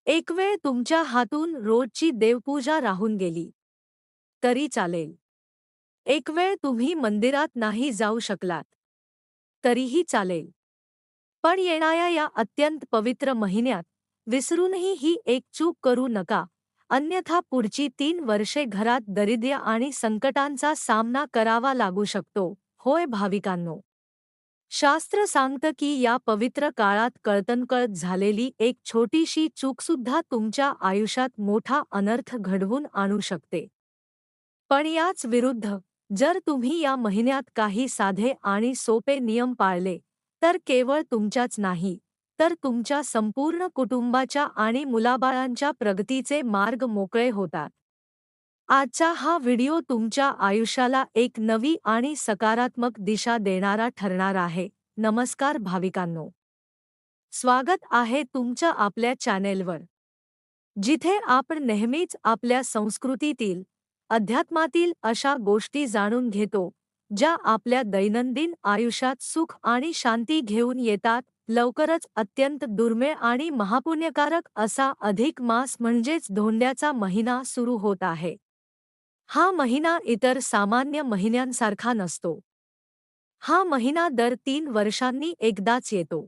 एक वेळ तुमच्या हातून रोजची देवपूजा राहून गेली तरी चालेल. एक वेळ तुम्ही मंदिरात नाही जाऊ शकलात तरीही चालेल. पण येणाऱ्या या अत्यंत पवित्र महिन्यात विसरूनही ही एक चूक करू नका, अन्यथा पुढची 3 वर्षे घरात दारिद्र्य आणि संकटांचा सामना करावा लागू शकतो. होय भाविकांनो, शास्त्र सांगतं की या पवित्र काळात कळतनकळत झालेली एक छोटीशी चूकसुद्धा तुमच्या आयुष्यात मोठा अनर्थ घडवून आणू शकते. पण याच विरुद्ध, जर तुम्ही या महिन्यात काही साधे आणि सोपे नियम पाळले, तर केवळ तुमच्याच नाही, तर तुमच्या संपूर्ण कुटुंबाच्या आणि मुलाबाळांच्या प्रगतीचे मार्ग मोकळे होतात. आजचा हा व्हिडिओ तुमच्या आयुष्याला एक नवी आणि सकारात्मक दिशा देणारा ठरणार आहे. नमस्कार भाविकांनो, स्वागत आहे तुमचं आपल्या चॅनेलवर, जिथे आपण नेहमीच आपल्या संस्कृतीतील, अध्यात्मातील अशा गोष्टी जाणून घेतो, ज्या आपल्या दैनंदिन आयुष्यात सुख आणि शांती घेऊन येतात. लवकरच अत्यंत दुर्मिळ आणि महापुण्यकारक असा अधिक मास म्हणजेच धोंड्याचा महिना सुरू होत आहे. हा महिना इतर सामान्य महिन्यांसारखा नसतो. हा महिना दर 3 वर्षांनी एकदाच येतो.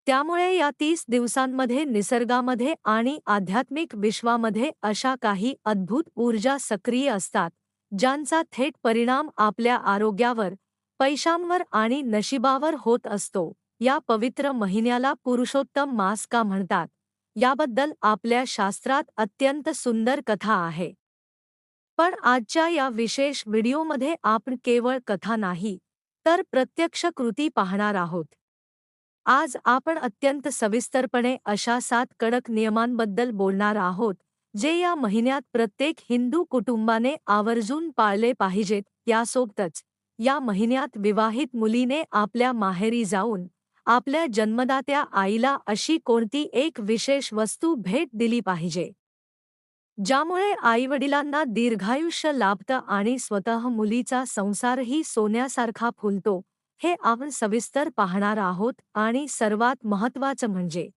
त्यामुळे या 30 दिवसांमध्ये निसर्गामध्ये आणि आध्यात्मिक विश्वामध्ये अशा काही अद्भुत ऊर्जा सक्रिय असतात, ज्यांचा थेट परिणाम आपल्या आरोग्यावर, पैशांवर आणि नशिबावर होत असतो. या पवित्र महिन्याला पुरुषोत्तम मास का म्हणतात, याबद्दल आपल्या शास्त्रात अत्यंत सुंदर कथा आहे. पण आजच्या या विशेष व्हिडिओमध्ये आपण केवळ कथा नाही, तर प्रत्यक्ष कृती पाहणार आहोत. आज आपण अत्यंत सविस्तरपणे अशा 7 कडक नियमांबद्दल बोलणार आहोत, जे या महिन्यात प्रत्येक हिंदू कुटुंबाने आवर्जून पाळले पाहिजेत. यासोबतच या महिन्यात विवाहित मुलीने आपल्या माहेरी जाऊन आपल्या जन्मदात्या आईला अशी कोणती एक विशेष वस्तू भेट दिली पाहिजे, ज्यामुळे आईवडिलांना दीर्घायुष्य लाभतं आणि स्वतः मुलीचा संसारही सोन्यासारखा फुलतो. हे आपण सविस्तर पाहणार आहोत. आणि सर्वात महत्त्वाचं म्हणजे,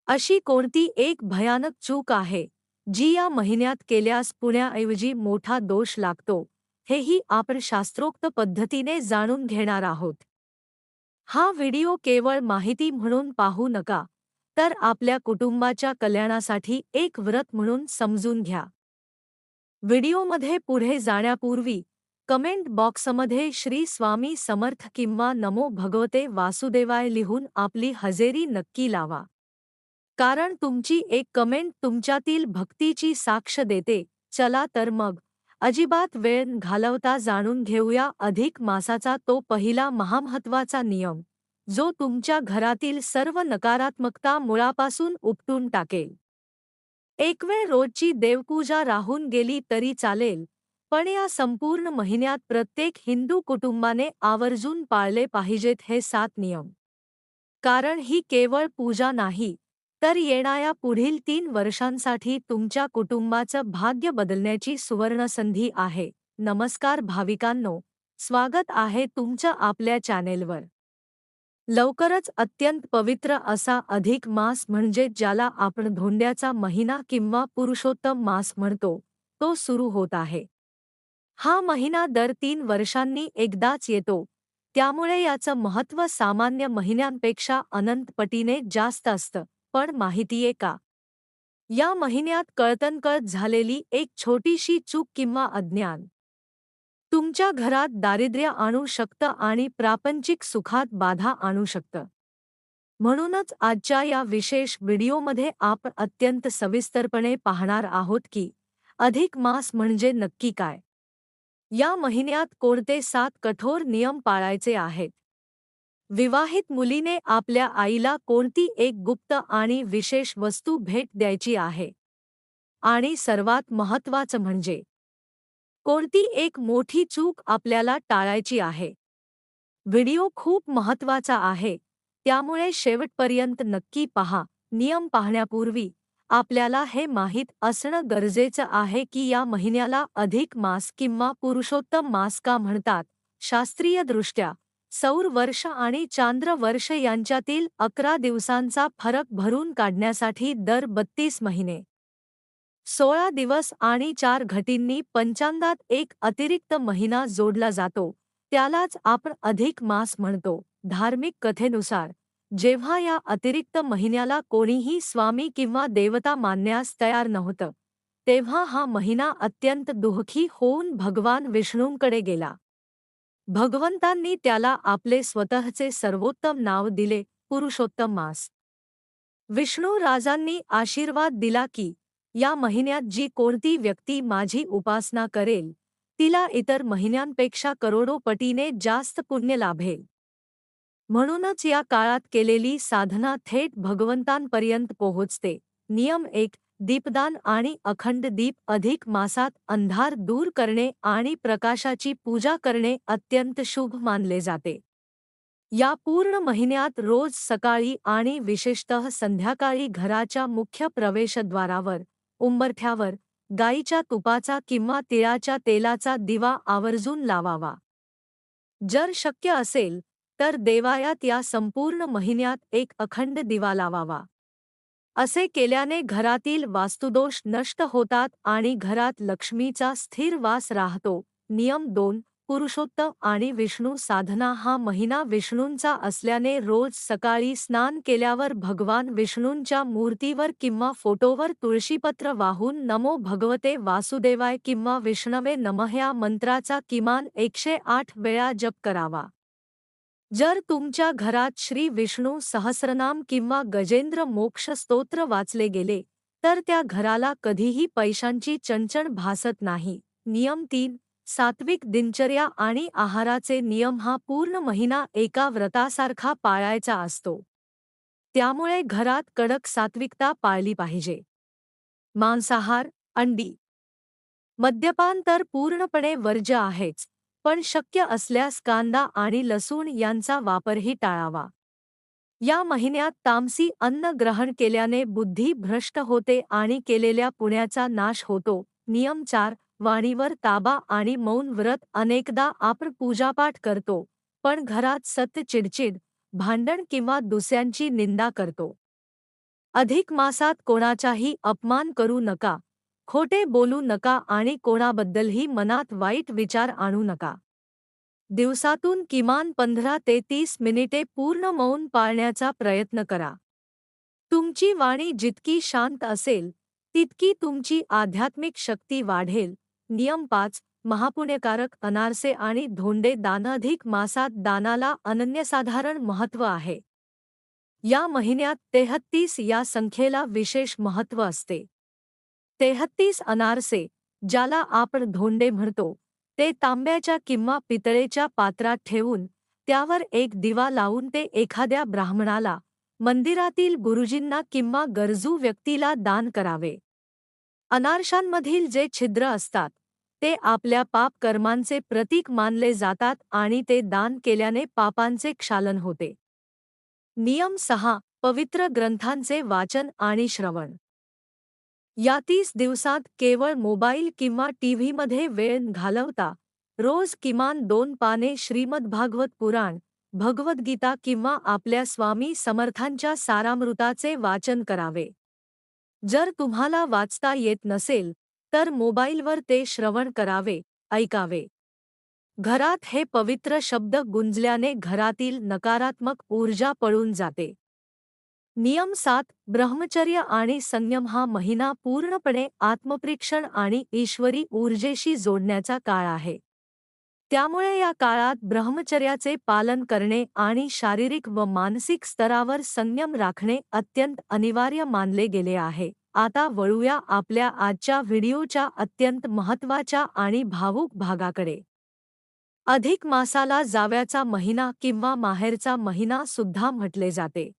अशी कोणती एक भयानक चूक आहे, जी या महिन्यात केल्यास पुण्याऐवजी मोठा दोष लागतो, हेही आपण शास्त्रोक्त पद्धतीने जाणून घेणार आहोत. हा व्हिडिओ केवळ माहिती म्हणून पाहू नका, तर आपल्या कुटुंबाच्या कल्याणासाठी एक व्रत म्हणून समजून घ्या. व्हिडिओमध्ये पुढे जाण्यापूर्वी कमेंट बॉक्समध्ये श्री स्वामी समर्थ किंवा नमो भगवते वासुदेवाय लिहून आपली हजेरी नक्की लावा. कारण तुमची एक कमेंट तुमच्यातील भक्तीची साक्ष देते. चला तर मग, अजिबात वेळ घालवता जाणून घेऊया अधिक मासाचा तो पहिला महामहत्वाचा नियम, जो तुमच्या घरातील सर्व नकारात्मकता मुळापासून उपटून टाकेल. एक वेळ रोजची देवपूजा राहून गेली तरी चालेल, पण या संपूर्ण महिन्यात प्रत्येक हिंदू कुटुंबाने आवर्जून पाळले पाहिजेत हे 7 नियम. कारण ही केवळ पूजा नाही, तर येणाऱ्या पुढील 3 वर्षांसाठी तुमच्या कुटुंबाचं भाग्य बदलण्याची सुवर्णसंधी आहे. नमस्कार भाविकांनो, स्वागत आहे तुमचं आपल्या चॅनेलवर. लवकरच अत्यंत पवित्र असा अधिक मास म्हणजे ज्याला आपण धोंड्याचा महिना किंवा पुरुषोत्तम मास म्हणतो, तो सुरू होत आहे. हा महिना दर 3 वर्षांनी एकदाच येतो, त्यामुळे याचं महत्त्व सामान्य महिन्यांपेक्षा अनंत पटीने जास्त असतं. पण माहितीये का? या महिन्यात कळतनकळत झालेली एक छोटीशी चूक किंवा अज्ञान तुमच्या घरात दारिद्र्य आणू शकतं आणि प्रापंचिक सुखात बाधा आणू शकतं. म्हणूनच आजच्या या विशेष व्हिडिओमध्ये आपण अत्यंत सविस्तरपणे पाहणार आहोत की अधिक मास म्हणजे नक्की काय, या महिन्यात कोणते 7 कठोर नियम पाळायचे आहेत, विवाहित मुलीने आपल्या आईला कोणती एक गुप्त आणि विशेष वस्तू भेट द्यायची आहे, आणि सर्वात महत्त्वाचं म्हणजे कोणती एक मोठी चूक आपल्याला टाळायची आहे. व्हिडिओ खूप महत्त्वाचा आहे, त्यामुळे शेवटपर्यंत नक्की पहा. नियम पाहण्यापूर्वी आपल्याला हे माहीत असणं गरजेचं आहे की या महिन्याला अधिक मास किंवा पुरुषोत्तम मास का म्हणतात. शास्त्रीयदृष्ट्या सौर वर्ष आणि चांद्र वर्ष यांच्यातील 11 दिवसांचा फरक भरून काढण्यासाठी दर 32 महिने 16 दिवस आणि 4 घटींनी पंचांगात एक अतिरिक्त महिना जोडला जातो, त्यालाच आपण अधिक मास म्हणतो. धार्मिक कथेनुसार जेव्हा या अतिरिक्त महिन्याला कोणीही स्वामी किंवा देवता मानण्यास तयार नव्हतं, तेव्हा हा महिना अत्यंत दुःखी होऊन भगवान विष्णूंकडे गेला. भगवंतांनी त्याला आपले स्वतःचे सर्वोत्तम नाव दिले, पुरुषोत्तम मास. विष्णू राजांनी आशीर्वाद दिला की या महिन्यात जी कोणती व्यक्ती माझी उपासना करेल, तिला इतर महिन्यांपेक्षा करोडो पटीने जास्त पुण्य लाभेल. म्हणूनच या काळात केलेली साधना थेट भगवंतांपर्यंत पोहोचते. नियम 1. दीपदान आणि अखंड दीप. अधिक मासात अंधार दूर करणे आणि प्रकाशाची पूजा करणे अत्यंत शुभ मानले जाते. या पूर्ण महिन्यात रोज सकाळी आणि विशेषतः संध्याकाळी घराच्या मुख्य प्रवेशद्वारावर, उंबरठ्यावर गाईच्या तुपाचा किंवा तिळाच्या तेलाचा दिवा आवर्जून लावावा. जर शक्य असेल तर देवालयात या संपूर्ण महिन्यात एक अखंड दिवा लावावा. असे केल्याने घरातील वास्तुदोष नष्ट होतात आणि घरात लक्ष्मीचा स्थिर वास राहतो. नियम 2. पुरुषोत्तम आणि विष्णू साधना. हा महिना विष्णूंचा असल्याने रोज सकाळी स्नान केल्यावर भगवान विष्णूंच्या मूर्तीवर किंवा फोटोवर तुळशीपत्र वाहून नमो भगवते वासुदेवाय किंवा विष्णवे नमः या मंत्राचा किमान 108 वेळा जप करावा. जर तुमच्या घरात श्री विष्णू सहस्रनाम किंवा गजेंद्र मोक्ष स्तोत्र वाचले गेले, तर त्या घराला कधीही पैशांची चणचण भासत नाही. नियम 3. सात्विक दिनचर्या आणि आहाराचे नियम. हा पूर्ण महिना एका व्रतासारखा पाळायचा असतो. त्यामुळे घरात कडक सात्विकता पाळली पाहिजे. मांसाहार, अंडी, मद्यपान तर पूर्णपणे वर्ज्य आहेच, पण शक्य असल्यास कांदा आणि लसूण यांचा वापरही टाळावा. या महिन्यात तामसी अन्न ग्रहण केल्याने बुद्धी भ्रष्ट होते आणि केलेल्या पुण्याचा नाश होतो. नियम 4. वाणीवर ताबा आणि मौन व्रत. अनेकदा आपण पूजापाठ करतो, पण घरात सतत चिडचिड, भांडण किंवा दुसऱ्यांची निंदा करतो. अधिक मासात कोणाचाही अपमान करू नका, खोटे बोलू नका आणि कोणाबद्दलही मनात वाईट विचार आणू नका. दिवसातून किमान 15 ते 30 मिनिटे पूर्ण मौन पाळण्याचा प्रयत्न करा. तुमची वाणी जितकी शांत असेल, तितकी तुमची आध्यात्मिक शक्ती वाढेल. नियम 5. महापुण्यकारक अनारसे आणि धोंडे दान. अधिक मासात दानाला अनन्यसाधारण महत्त्व आहे. या महिन्यात 33 या संख्येला विशेष महत्त्व असते. 33 अनारसे, ज्याला आपण धोंडे म्हणतो, ते तांब्याच्या किंवा पितळेच्या पात्रात ठेवून त्यावर एक दिवा लावून ते एखाद्या ब्राह्मणाला, मंदिरातील गुरुजींना किंवा गरजू व्यक्तीला दान करावे. अनारशांमधील जे छिद्र असतात, ते आपल्या पाप कर्मांचे प्रतीक मानले जातात आणि ते दान केल्याने पापांचे क्षालन होते. नियम 6. पवित्र ग्रंथांचे वाचन आणि श्रवण. या 30 दिवसांत केवळ मोबाईल किंवा टीव्हीमध्ये वेळ घालवता रोज किमान 2 पाने श्रीमद्भागवत पुराण, भगवद्गीता किंवा आपल्या स्वामी समर्थांच्या सारामृताचे वाचन करावे. जर तुम्हाला वाचता येत नसेल, तर मोबाईलवर ते श्रवण करावे, ऐकावे. घरात हे पवित्र शब्द गुंजल्याने घरातील नकारात्मक ऊर्जा पळून जाते. नियम 7. ब्रह्मचर्य आणि संयम. हा महिना पूर्णपणे आत्मपरीक्षण आणि ईश्वरी ऊर्जेशी जोडण्याचा काळ आहे. त्यामुळे या काळात ब्रह्मचर्याचे पालन करणे आणि शारीरिक व मानसिक स्तरावर संयम राखणे अत्यंत अनिवार्य मानले गेले आहे. आता वळूया आपल्या आजच्या व्हिडिओच्या अत्यंत महत्त्वाच्या आणि भावुक भागाकडे. अधिक मासाला जावयाचा महिना किंवा माहेरचा महिना सुद्धा म्हटले जाते.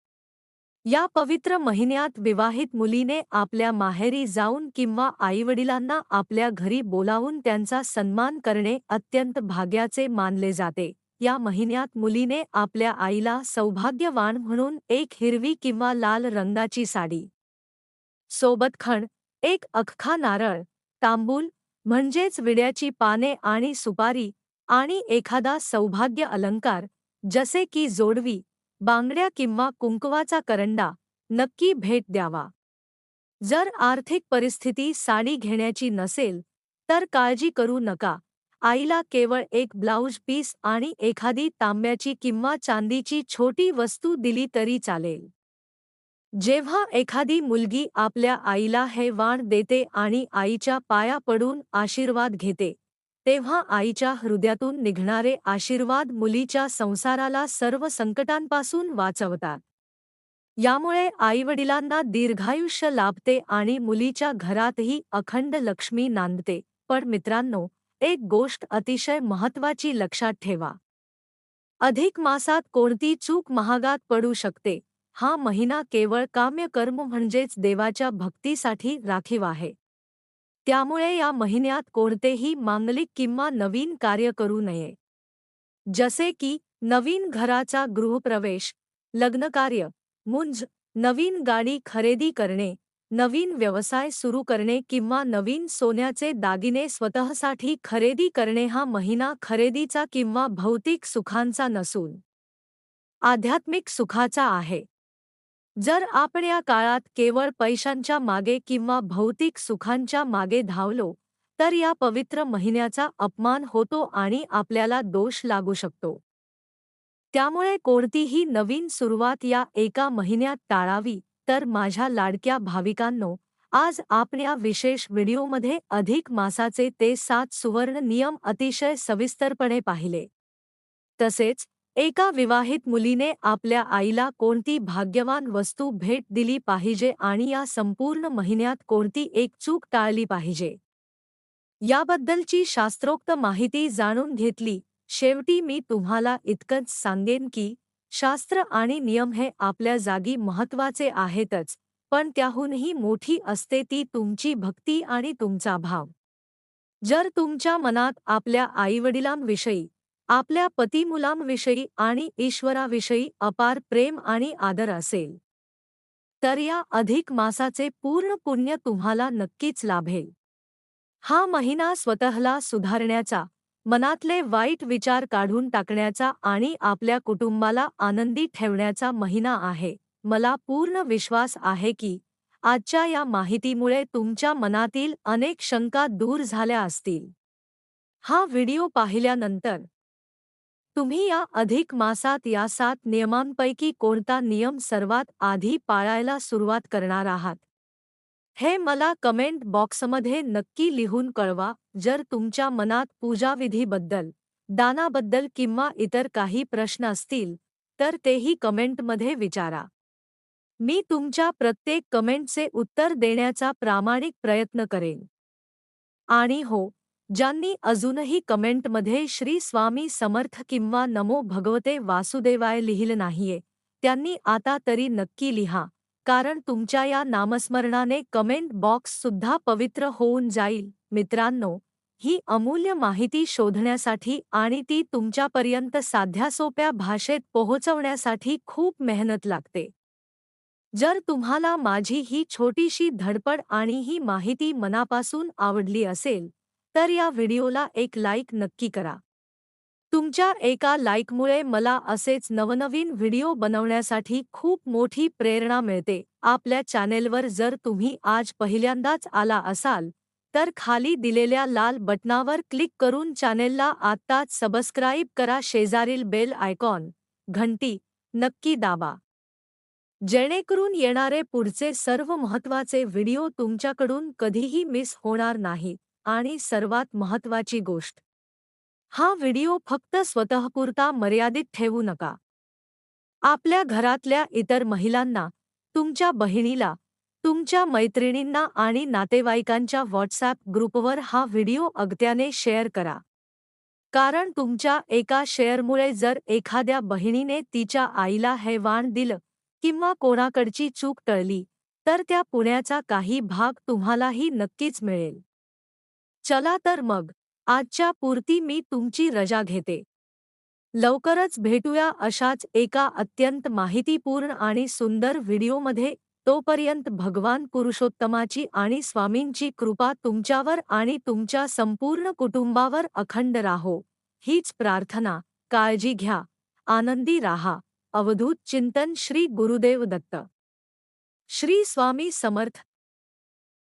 या पवित्र महिन्यात विवाहित मुलीने आपल्या माहेरी जाऊन किंवा आईवडिलांना आपल्या घरी बोलावून त्यांचा सन्मान करणे अत्यंत भाग्याचे मानले जाते. या महिन्यात मुलीने आपल्या आईला सौभाग्यवान म्हणून एक हिरवी किंवा लाल रंगाची साडी, सोबत खण, एक अख्खा नारळ, तांबूल म्हणजेच विड्याची पाने आणि सुपारी आणि एखादा सौभाग्य अलंकार जसे की जोडवी, बांगड्या किंवा कुंकवाचा करंडा नक्की भेट द्यावा. जर आर्थिक परिस्थिती साडी घेण्याची नसेल तर काळजी करू नका. आईला केवळ एक ब्लाऊज पीस आणि एखादी तांब्याची किंवा चांदीची छोटी वस्तू दिली तरी चालेल. जेव्हा एखादी मुलगी आपल्या आईला हे वाण देते आणि आईच्या पाया पडून आशीर्वाद घेते, तेव्हा आईच्या हृदयातून निघणारे आशीर्वाद मुलीच्या संसाराला सर्व संकटांपासून वाचवतात. यामुळे आईवडिलांना दीर्घायुष्य लाभते आणि मुलीच्या घरातही अखंड लक्ष्मी नांदते. पण मित्रांनो, एक गोष्ट अतिशय महत्त्वाची लक्षात ठेवा. अधिक मासात कोणती चूक महागात पडू शकते. हा महिना केवळ काम्यकर्म म्हणजेच देवाच्या भक्तीसाठी राखीव आहे. त्यामुळे या महिन्यात कोणतेही मांगलिक किंवा नवीन कार्य करू नये. जसे की नवीन घराचा गृहप्रवेश, लग्नकार्य, मुंज, नवीन गाडी खरेदी करणे, नवीन व्यवसाय सुरू करणे किंवा नवीन सोन्याचे दागिने स्वतःसाठी खरेदी करणे. हा महिना खरेदीचा किंवा भौतिक सुखांचा नसून आध्यात्मिक सुखाचा आहे. जर आपण या काळात केवळ पैशांच्या मागे किंवा भौतिक सुखांच्या मागे धावलो तर या पवित्र महिन्याचा अपमान होतो आणि आपल्याला दोष लागू शकतो. त्यामुळे कोणतीही नवीन सुरुवात या एका महिन्यात टाळावी. तर माझ्या लाडक्या भाविकांनो, आज आपण या विशेष व्हिडिओमध्ये अधिक मासाचे ते 7 सुवर्ण नियम अतिशय सविस्तरपणे पाहिले. तसेच एका विवाहित मुलीने आपल्या आईला कोणती भाग्यवान वस्तू भेट दिली पाहिजे आणि या संपूर्ण महिन्यात कोणती एक चूक टाळली पाहिजे, याबद्दलची शास्त्रोक्त माहिती जाणून घेतली. शेवटी मी तुम्हाला इतकंच सांगेन की शास्त्र आणि नियम हे आपल्या जागी महत्त्वाचे आहेतच, पण त्याहूनही मोठी असते ती तुमची भक्ती आणि तुमचा भाव. जर तुमच्या मनात आपल्या आईवडिलांविषयी, आपल्या पतिमुलांविषयी आणि ईश्वराविषयी अपार प्रेम आणि आदर असेल, तर या अधिक मासाचे पूर्ण पुण्य तुम्हाला नक्कीच लाभेल. हा महिना स्वतःला सुधारण्याचा, मनातले वाईट विचार काढून टाकण्याचा आणि आपल्या कुटुंबाला आनंदी ठेवण्याचा महिना आहे. मला पूर्ण विश्वास आहे की आजच्या या माहितीमुळे तुमच्या मनातील अनेक शंका दूर झाल्या असतील. हा व्हिडिओ पाहिल्यानंतर तुम्ही या अधिक मासात या 7 नियमांपैकी कोणता नियम सर्वात आधी पाळायला सुरुवात करणार आहात, हे मला कमेंट बॉक्समध्ये नक्की लिहून कळवा. जर तुमच्या मनात पूजाविधीबद्दल, दानाबद्दल किंवा इतर काही प्रश्न असतील तर तेही कमेंटमध्ये विचारा. मी तुमच्या प्रत्येक कमेंटचे उत्तर देण्याचा प्रामाणिक प्रयत्न करेन. आणि हो, ज्यांनी अजूनही कमेंटमध्ये श्री स्वामी समर्थ किंवा नमो भगवते वासुदेवाय लिहिलं नाहीये, त्यांनी आता तरी नक्की लिहा, कारण तुमच्या या नामस्मरणाने कमेंट बॉक्स सुद्धा पवित्र होऊन जाईल. मित्रांनो, ही अमूल्य माहिती शोधण्यासाठी आणि ती तुमच्यापर्यंत साध्या सोप्या भाषेत पोहोचवण्यासाठी खूप मेहनत लागते. जर तुम्हाला माझी ही छोटीशी धडपड आणि ही माहिती मनापासून आवडली असेल तर या व्हिडिओला एक लाईक नक्की करा. तुमच्या एका लाईकमुळे मला असेच नवनवीन व्हिडिओ बनवण्यासाठी खूप मोठी प्रेरणा मिळते. आपल्या चॅनेलवर जर तुम्ही आज पहिल्यांदाच आला असाल तर खाली दिलेल्या लाल बटनावर क्लिक करून चॅनेलला आत्ताच सबस्क्राईब करा. शेजारील बेल आयकॉन घंटी नक्की दाबा, जेणेकरून येणारे पुढचे सर्व महत्त्वाचे व्हिडिओ तुमच्याकडून कधीही मिस होणार नाहीत. आणि सर्वात महत्त्वाची गोष्ट, हा व्हिडिओ फक्त स्वतःपुरता मर्यादित ठेवू नका. आपल्या घरातल्या इतर महिलांना, तुमच्या बहिणीला, तुमच्या मैत्रिणींना आणि नातेवाईकांच्या व्हॉट्सॲप ग्रुपवर हा व्हिडिओ अगत्याने शेअर करा. कारण तुमच्या एका शेअरमुळे जर एखाद्या बहिणीने तिच्या आईला हे वाण दिलं किंवा कोणाकडची चूक टळली तर त्या पुण्याचा काही भाग तुम्हालाही नक्कीच मिळेल. चला तर मग, आजच्या पुरती मी तुमची रजा घेते. लवकरच भेटूया अशाच एका अत्यंत माहितीपूर्ण आणि सुंदर व्हिडिओमध्ये. तोपर्यंत भगवान पुरुषोत्तमाची आणि स्वामींची कृपा तुमच्यावर आणि तुमच्या संपूर्ण कुटुंबावर अखंड राहो, हीच प्रार्थना. काळजी घ्या आनंदी राहा. अवधूत चिंतन श्री गुरुदेव दत्त. श्री स्वामी समर्थ.